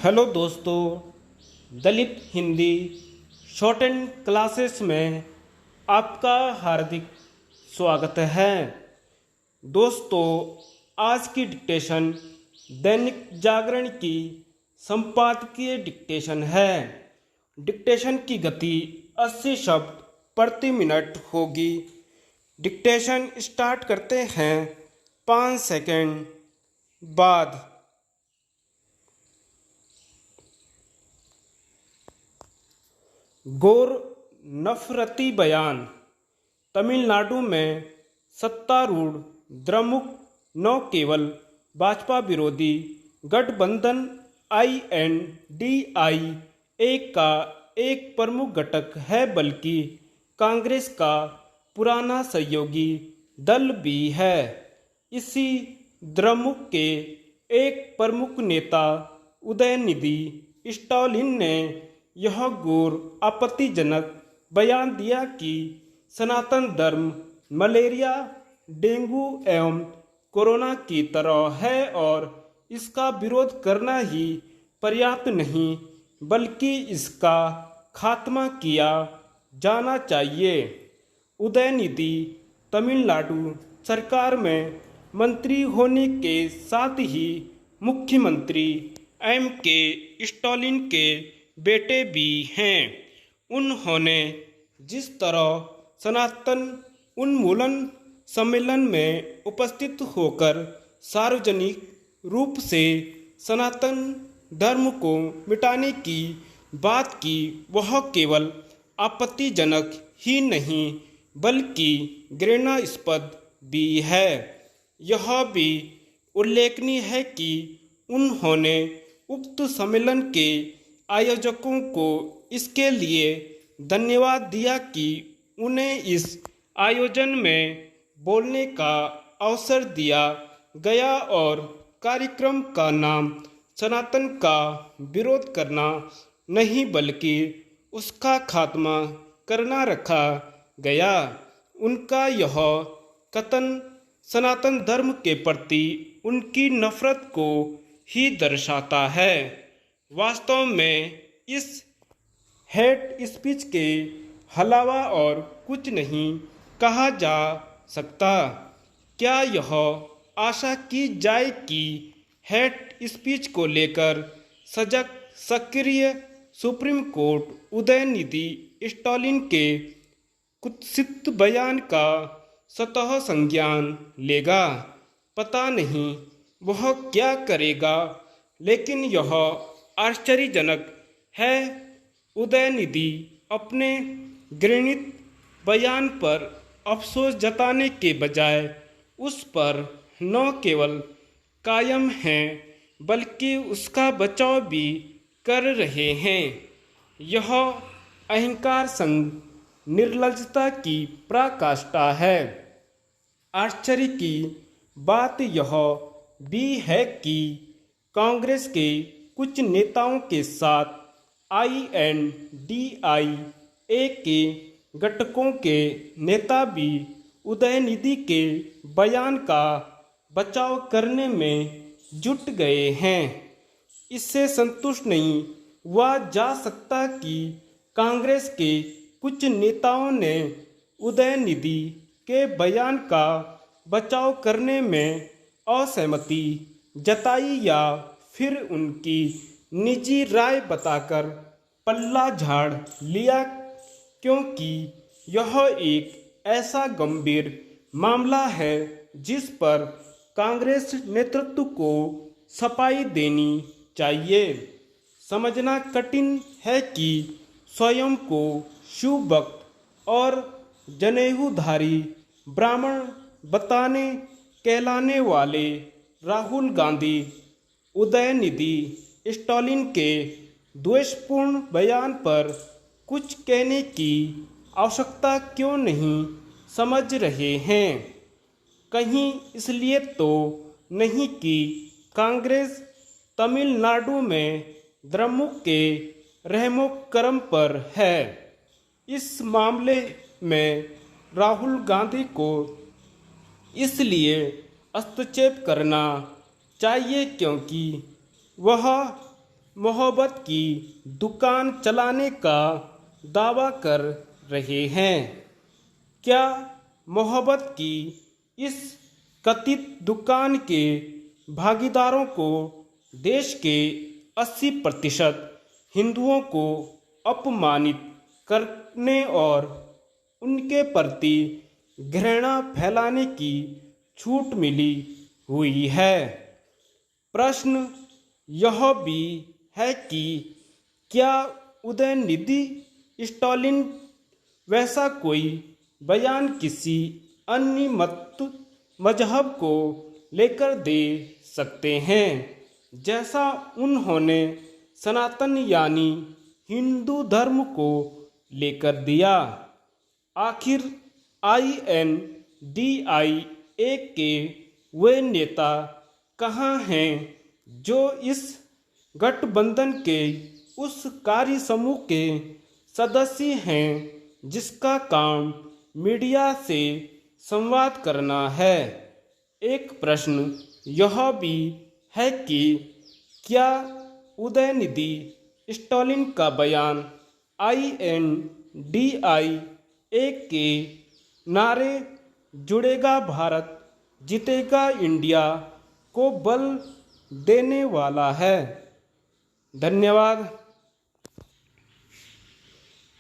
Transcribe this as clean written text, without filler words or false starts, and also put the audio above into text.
Hello दोस्तों, दलित Hindi short and classes में आपका हार्दिक स्वागत है। दोस्तों, आज की डिक्टेशन दैनिक जागरण की संपादकीय डिक्टेशन है। डिक्टेशन की गति 80 शब्द प्रति मिनट होगी। डिक्टेशन स्टार्ट करते हैं 5 सेकंड बाद। गौर नफरती बयान। तमिलनाडु में सत्तारूढ़ द्रमुक न केवल भाजपा विरोधी गठबंधन INDIA का एक प्रमुख घटक है, बल्कि कांग्रेस का पुराना सहयोगी दल भी है। इसी द्रमुक के एक प्रमुख नेता उदयनिधि स्टालिन ने यह घोर आपत्तिजनक बयान दिया कि सनातन धर्म मलेरिया, डेंगू एवं कोरोना की तरह है और इसका विरोध करना ही पर्याप्त नहीं, बल्कि इसका खात्मा किया जाना चाहिए। उदयनिधि तमिलनाडु सरकार में मंत्री होने के साथ ही मुख्यमंत्री MK स्टालिन के बेटे भी हैं। उन्होंने जिस तरह सनातन उन्मूलन सम्मेलन में उपस्थित होकर सार्वजनिक रूप से सनातन धर्म को मिटाने की बात की, वह केवल आपत्तिजनक ही नहीं बल्कि घृणास्पद भी है। यह भी उल्लेखनीय है कि उन्होंने उक्त सम्मेलन के आयोजकों को इसके लिए धन्यवाद दिया कि उन्हें इस आयोजन में बोलने का अवसर दिया गया और कार्यक्रम का नाम सनातन का विरोध करना नहीं बल्कि उसका खात्मा करना रखा गया। उनका यह कथन सनातन धर्म के प्रति उनकी नफरत को ही दर्शाता है। वास्तव में इस हेट स्पीच के अलावा और कुछ नहीं कहा जा सकता। क्या यह आशा की जाए कि हेट स्पीच को लेकर सजग सक्रिय सुप्रीम कोर्ट उदयनिधि स्टालिन के कुत्सित बयान का स्वतः संज्ञान लेगा? पता नहीं वह क्या करेगा, लेकिन यह आश्चर्यजनक है। उदयनिधि अपने घृणित बयान पर अफसोस जताने के बजाय उस पर न केवल कायम हैं बल्कि उसका बचाव भी कर रहे हैं। यह अहंकार संग निर्लज्जता की पराकाष्ठा है। आश्चर्य की बात यह भी है कि कांग्रेस के कुछ नेताओं के साथ INDIA के घटकों के नेता भी उदयनिधि के बयान का बचाव करने में जुट गए हैं। इससे संतुष्ट नहीं हुआ जा सकता कि कांग्रेस के कुछ नेताओं ने उदयनिधि के बयान का बचाव करने में असहमति जताई या फिर उनकी निजी राय बताकर पल्ला झाड़ लिया, क्योंकि यह एक ऐसा गंभीर मामला है जिस पर कांग्रेस नेतृत्व को सफाई देनी चाहिए। समझना कठिन है कि स्वयं को शिव भक्त और जनेऊधारी ब्राह्मण बताने कहलाने वाले राहुल गांधी उदयनिधि स्टालिन के द्वेषपूर्ण बयान पर कुछ कहने की आवश्यकता क्यों नहीं समझ रहे हैं। कहीं इसलिए तो नहीं कि कांग्रेस तमिलनाडु में द्रमुक के रहमो करम पर है। इस मामले में राहुल गांधी को इसलिए हस्तक्षेप करना चाहिए क्योंकि वह मोहब्बत की दुकान चलाने का दावा कर रहे हैं। क्या मोहब्बत की इस कथित दुकान के भागीदारों को देश के 80% हिंदुओं को अपमानित करने और उनके प्रति घृणा फैलाने की छूट मिली हुई है? प्रश्न यह भी है कि क्या उदयनिधि स्टालिन वैसा कोई बयान किसी अन्य मजहब को लेकर दे सकते हैं जैसा उन्होंने सनातन यानी हिंदू धर्म को लेकर दिया? आखिर INDIA के वे नेता कहाँ हैं जो इस गठबंधन के उस कार्य समूह के सदस्य हैं जिसका काम मीडिया से संवाद करना है? एक प्रश्न यह भी है कि क्या उदयनिधि स्टालिन का बयान INDIA के नारे जुड़ेगा भारत जीतेगा इंडिया को बल देने वाला है? धन्यवाद।